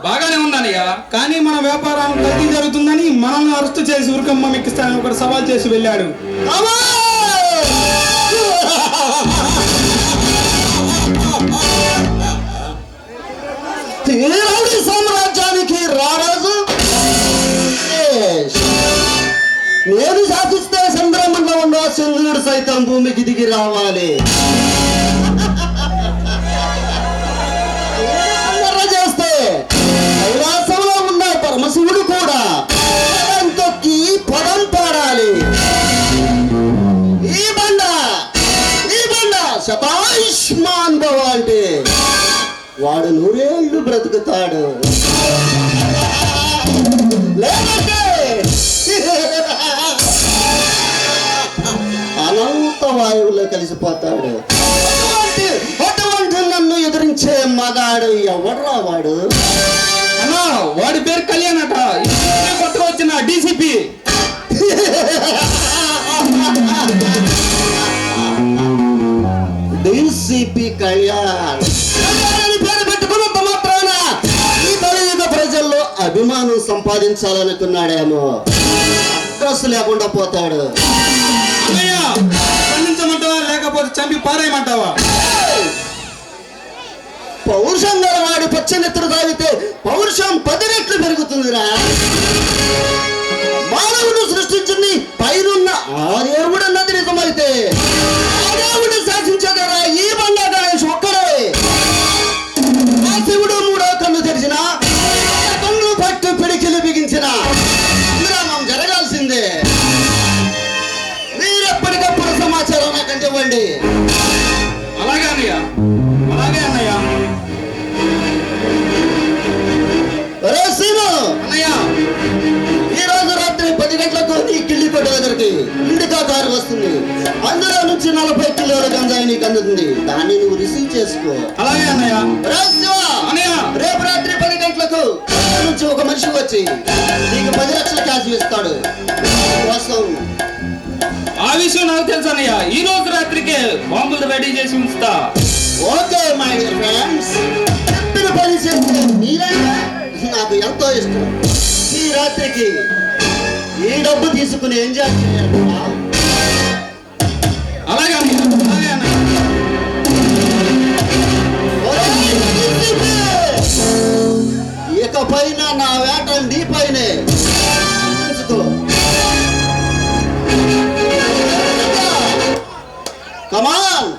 బాగానే ఉందన్నయ్య. కానీ మన వ్యాపారం కల్తీ జరుగుతుందని మనల్ని అరెస్ట్ చేసి ఉరికమ్మ ఎక్కిస్తానని ఒకటి సవాల్ చేసి వెళ్ళాడు. సామ్రాజ్యానికి రారాజు నేను శాసిస్తే చంద్రమంలో ఉన్న చంద్రుడు సైతం భూమికి దిగి రావాలి. చేస్తే కైలాసంలో ఉన్న పరమశివుడు కూడా పదం తొక్కి పదం పాడాలి. ఈ బండ శతాయుష్మాన్ భవ అంటే వాడు 100 ఏళ్ళు బ్రతుకుతాడు. లేదంటే అనంత వాయువులో కలిసిపోతాడు. అటువంటి నన్ను ఎదిరించే మగాడు ఎవడ్రా వాడు? అన్నా వాడి పేరు కళ్యాణ్ అట. కొత్తగా వచ్చిన డీసీపీ. డీసీపీ కళ్యాణ్ పేరు పెట్టుకున్నంత మాత్రాన ఈ కలియుగ ప్రజల్లో అభిమానం సంపాదించాలనుకున్నాడేమో. అడ్రస్ లేకుండా పోతాడు. ఖండించమంటావా లేకపోతే చంపి పారేయమంటావా? పౌరుషం గల వాడి పచ్చనెత్తులు తాగితే పౌరుషం 10 రెట్లు పెరుగుతుందిరా. మానవుడు సృష్టించింది పైనున్న ఆ దేవుడు అన్నది నిజమైతే ఆ దేవుడు శాసించగలరా ఈ బండ గణేష్ ఒక్కడే. ఆ శివుడు 3వ కన్ను తెరిచిన కన్ను పట్టు పిడికిలు బిగించిన విరామం జరగాల్సిందే. మీరెప్పటికప్పుడు సమాచారం నాకంటే ఇవ్వండి. అలాగే అన్నయ్య, అలాగే అన్నయ్య. అన్నయ్య ఈ రోజు రాత్రి 10 గంటలకు నీ కిళ్ళి కొట్ట దగ్గరికి ఇండికా కారు వస్తుంది. అందులో నుంచి 40 కిలోల గంజాయి నీకు అందుతుంది. దాన్ని నువ్వు రిసీవ్ చేసుకో. అలాగే అన్నయ్య. రేపు రాత్రి 10 గంటలకు నుంచి ఒక మనిషి వచ్చి నీకు 10 లక్షల క్యాష్ ఇస్తాడు. కోసం ఆ విషయం నాకు తెలుసు అన్నయ్య. ఈ రోజు రాత్రికే బాంబులు రెడీ చేసి ఉంచుతా. ఓకే మై డియర్ ఫ్రెండ్స్, చెప్పిన పని చేస్తే మీరైనా నాకు ఎంతో ఇష్టం. ఈ రాత్రికి ఈ డబ్బు తీసుకుని ఎంజాయ్ చేయాలి. అలాగే అన్నయ్య, అలాగే అన్నయ్య. ఇకపైన నా వేట నీ పైనే. కమాన్.